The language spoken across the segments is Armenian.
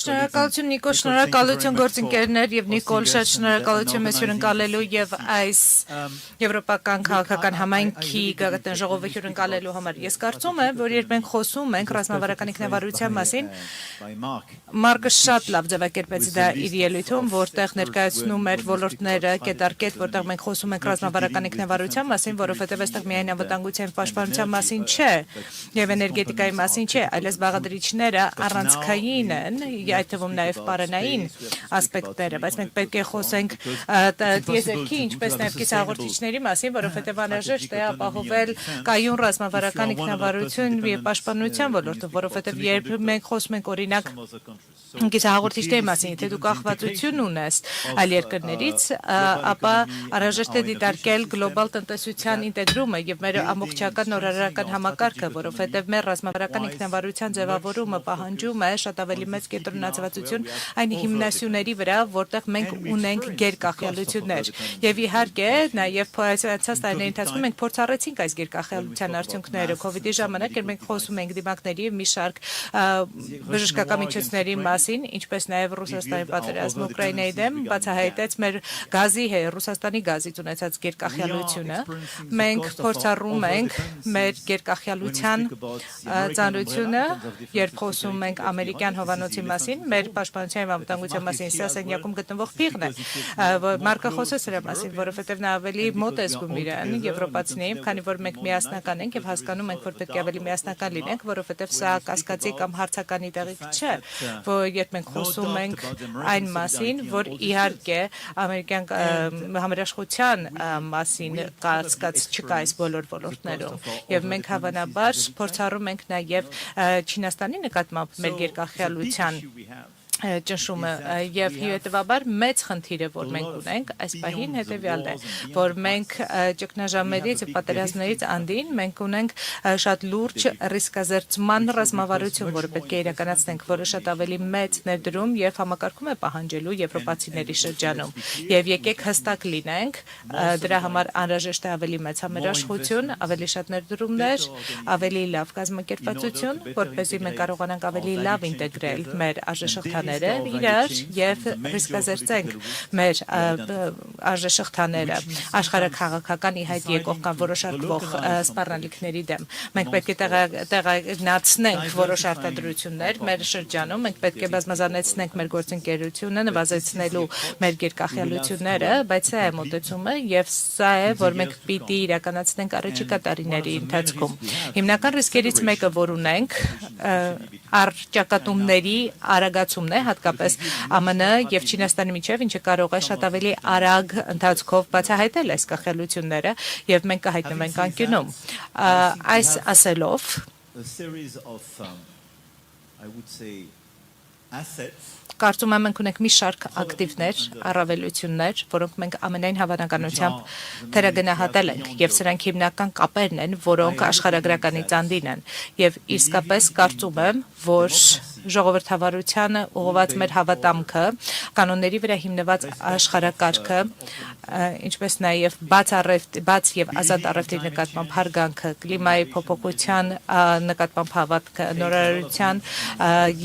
Շնորհակալություն Նիկոլ, շնորհակալություն գործընկերներ եւ Նիկոլ, շատ շնորհակալություն մեզ հյուրընկալելու եւ այս եվրոպական քաղաքական համայնքի գաղտնի ժողովը հյուրընկալելու համար։ Ես կարծում եմ, որ երբ մենք խոսում ենք ռազմավարական ինքնավարության մասին, Մարկը շատ լավ ձևակերպեց դա իր ելույթում, որտեղ ներկայացնում էր ոլորտները կետարկետ, որտեղ մենք խոսում ենք ռազմավարական ինքնավարության մասին, որովհետեւ այստեղ միայն անվտանգության պաշտպանության մասին չէ եւ էներգետիկայի մասին չէ, այլև բաղադրիչները առանցքային են, այդ թվում նաև պարանային ասպեկտները, բայց մենք պետք է խոսենք տիեզերքի, ինչպես նաև կիսահաղորդիչների մասին, որովհետև անհրաժեշտ է ապահովել կայուն ռազմավարական ինքնավարություն եւ պաշտպանության ոլորտում, որովհետև երբ մենք խոսում ենք օրինակ կիսահաղորդիչների մասին, եթե դու կախվածություն ունես այլ երկրներից, ապա անհրաժեշտ է դիտարկել գլոբալ տնտեսության ինտեգրումը եւ մեր ամբողջական նորարարական համակարգը, որովհետեւ մեր ռազմավարական ինքնավարության ձևավորումը պահանջում է շատ ավելի մեծ կենտրոնացվածություն այն հիմնասյուների վրա, որտեղ մենք ունենք գերկախյալություններ։ Եվ իհարկե, նաև փորձած տարիների ընթացքում մենք փորձառեցինք այս գերկախյալության արդյունքները։ Կոവിഡ്ի ժամանակ մենք խոսում ենք դիմակների մի շարք բժշկական միջոցների մասին, ինչպես նաև Ռուսաստանի պատերազմը Ուկրաինայի դեմ բացահայտեց մեր գազի Ռուսաստանի գազից ունեցած գերկախյալությունը։ Մենք փորձառում ենք մեր գերկախյալության ծանրությունը, երբ խոսում ենք ամերիկյան հովանոցի մասին, մեր պաշտպանության եւ անվտանգության մասին սիասենյակում գտնվող փիղն է, Մարկը խոսեց դրա մասին, որովհետեւ նա ավելի մոտ է զգում իրան եվրոպացիներին, քանի որ մենք միասնական ենք եւ հասկանում ենք, որ պետք է ավելի միասնական լինենք, որովհետեւ սա կասկածի կամ հարցականի տեղիք չէ, որ երբ մենք խոսում ենք այն մասին, որ իհարկե ամերիկյան համերաշխության մասին կասկած չկա այս բոլոր ոլորտներում եւ մենք հավանաբար փորձառում ենք նաեւ Չինաստանի նկատմամբ մեր գերկախյալության ճնշումը եւ հետեւաբար մեծ խնդիրը, որ մենք ունենք այս պահին հետեւյալն է, որ մենք ճգնաժամերից եւ պատերազմներից անդին մենք ունենք շատ լուրջ ռիսկազերծման ռազմավարություն, որը պետք է իրականացնենք, որը շատ ավելի մեծ ներդրում եւ համակարգում է պահանջելու եվրոպացիների շրջանում։ Եվ եկեք հստակ լինենք, դրա համար անհրաժեշտ է ավելի մեծ համերաշխություն, ավելի շատ ներդրումներ, ավելի լավ կազմակերպվածություն, որպեսզի մենք կարողանանք ավելի լավ ինտեգրել մեր արժեշղթաները իրար եւ ռիսկազերծենք մեր արժեշղթաները աշխարհաքաղաքական իհայտ եկող կամ որոշակվող սպառնալիքների դեմ։ Մենք պետք է տեղայնացնենք որոշ արտադրություններ մեր շրջանում, մենք պետք է բազմազանեցնենք մեր գործընկերությունը, նվազեցնելու մեր գերկախյալությունները, բայց սա է մոտեցումը եւ սա է, որ մենք պիտի իրականացնենք առաջիկա տարիների ընթացքում։ Հիմնական ռիսկերից մեկը, որ ունենք, առճակատումների արագացումն է, հատկապես ԱՄՆ եւ Չինաստանի միջև, ինչը կարող է շատ ավելի արագ ընթացքով բացահայտել այս կախյալությունները եւ մենք կհայտնվենք անկյունում։ Այս ասելով կարծում եմ մենք ունենք մի շարք ակտիվներ, առավելություններ, որոնք մենք ամենայն հավանականությամբ թերագնահատել ենք եւ սրանք հիմնական կապերն են, որոնք աշխարհագրականից անդին են եւ իսկապես կարծում եմ, որ ժողովրդավարությանը ուղղված մեր հավատամքը, կանոնների վրա հիմնված աշխարհակարգը, ինչպես նաև բաց եւ ազատ առևտրի նկատմամբ հարգանքը, կլիմայի փոփոխության նկատմամբ հավատքը, նորարարության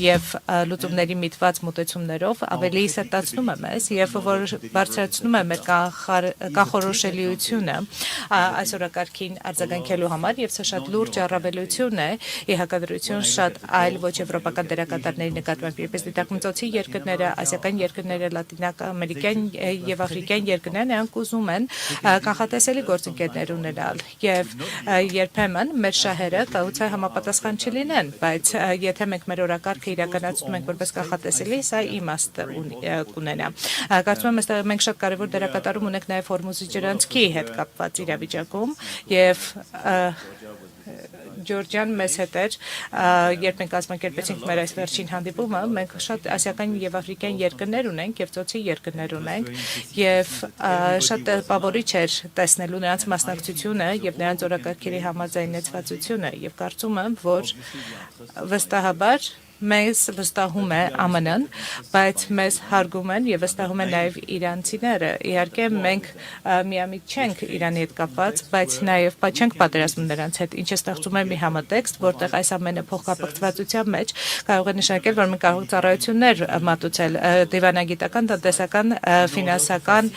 եւ լուծումների միտված մոտեցումներով ավելի սերտացնում է մեզ եւ որ բարձրացնում է մեր կանխորոշելիությունը այս օրակարգին արձագանքելու համար եւ սա շատ լուրջ առավելություն է ի հակադրություն շատ այլ ոչ եվրոպական դերակատարների նկատմամբ, երբ դիտարկմծոցի երկրները, ասիական երկրները, լատինամերիկյան եւ աֆրիկյան երկրները նրանք ուզում են կանխատեսելի գործընկերներ ունենալ եւ երբեմն մեր շահերը կայուցե համապատասխան չլինեն, բայց եթե մենք մեր օրակարգը իրականացնում ենք որպես կանխատեսելի, սա իմաստ կունենա։ Կարծում եմ այստեղ մենք շատ կարևոր դերակատարում ունենք նաեւ Հորմուզի ջրանցքի հետ կապված իրավիճակում եւ Ջորջյան մեզ հետ էր, երբ մենք կազմակերպեցինք մեր այս վերջին հանդիպումը, մենք շատ ասիական եւ աֆրիկյան երկրներ ունենք եւ ծոցի երկրներ ունենք եւ շատ տպավորիչ էր տեսնելու նրանց մասնակցությունը եւ նրանց օրակարգերի համաձայնեցվածությունը եւ կարծում եմ, որ վստահաբար մեզ վստահում է ԱՄՆ-ն, բայց մեզ հարգում են եւ վստահում են նաեւ իրանցիները։ Իհարկե մենք միամիտ չենք Իրանի հետ կապված, բայց նաեւ չենք պատերազմում նրանց հետ, ինչը ստեղծում է մի համատեքստ, որտեղ այս ամենը փոխկապակցվածության մեջ կարող է նշանակել, որ մենք կարող ծառայություններ մատուցել դիվանագիտական, տնտեսական, ֆինանսական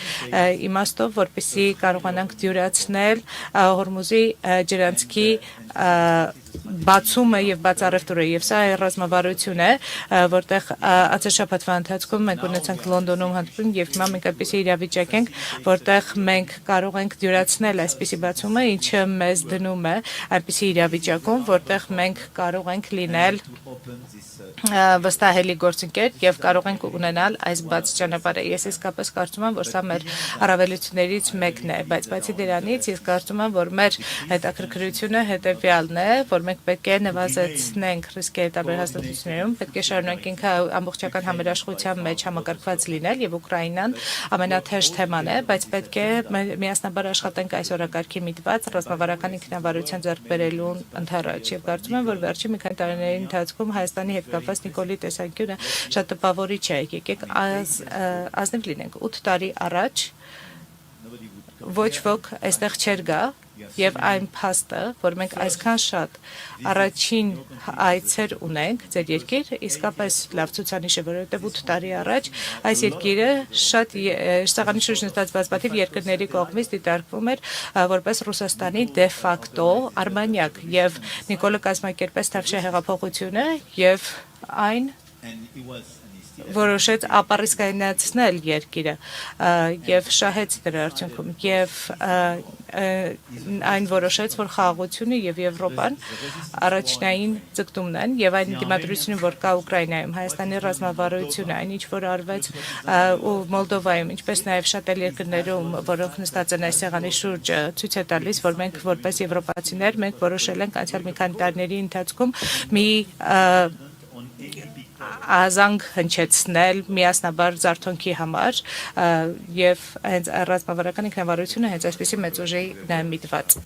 իմաստով, որպեսզի կարողանանք դյուրացնել Հորմուզի ջրանցքի բացումը եւ բացառևտուրը եւ սա ռազմավարություն է, որտեղ ացերշաբաթվա ընթացքում մենք ունեցանք Լոնդոնում հանդիպում եւ հիմա մենք այդպիսի իրավիճակ ենք, որտեղ մենք կարող ենք դյուրացնել այսպիսի բացումը, ինչը մեզ դնում է այդպիսի իրավիճակում, որտեղ մենք կարող ենք լինել վստահելի գործընկեր եւ կարող ենք ունենալ այս բաց ճանապարհը։ Ես իսկապես կարծում եմ, որ սա մեր առավելություններից մեկն է, բայց բացի դրանից ես կարծում եմ, որ մեր հետաքրքրությունը հետեւյալն է, որ մենք պետք է նվազեցնենք ռիսկերը տարբեր հաստատություններում, պետք է շարունակենք ամբողջական համերաշխության մեջ համակարգված լինել եւ Ուկրաինան ամենաթեժ թեման է, բայց պետք է միասնաբար աշխատենք այս օրակարգի միտված ռազմավարական ինքնավարության ձեռք բերելու ընթացքում եւ կարծում եմ, որ վերջին մի քանի տարիների ընթացքում Հայաստանի հետ կապված Նիկոլի տեսանկյունը շատ տպավորիչ է։ Եկեք ազնիվ լինենք 8 տարի առաջ ոչ ոք այստեղ չէր գա եւ այն փաստը, որ մենք այսքան շատ առաջին այցեր ունենք ձեր երկիր, իսկապես լավ ցուցանիշ է, որովհետեւ 8 տարի առաջ այս երկիրը շատ սեղանի շուրջ նստած բազմաթիվ երկրների կողմից դիտարկվում էր որպես Ռուսաստանի դե ֆակտո արմանյակ եւ Նիկոլը կազմակերպեց Թավշյա հեղափոխությունը եւ այն որոշեց ապառիսկայնացնել երկիրը եւ շահեց դրա արդյունքում եւ այն որոշեց, որ խաղաղությունը եւ Եվրոպան առաջնային ձգտումն են եւ այն դիմադրությունը, որ կա Ուկրաինայում, Հայաստանի ռազմավարությունը, այն ինչ որ արվեց ու Մոլդովայում, ինչպես նաեւ շատ այլ երկրներում, որոնք նստած են այս սեղանի շուրջը, ցույց է տալիս, որ մենք որպես եվրոպացիներ մենք որոշել ենք անցյալ մի քանի տարիների ընթացքում մի ազանգ հնչեցնել միասնաբար զարթոնքի համար եւ հենց ռազմավարական ինքնավարությունը հենց այսպեսի մեծ ուժի միտված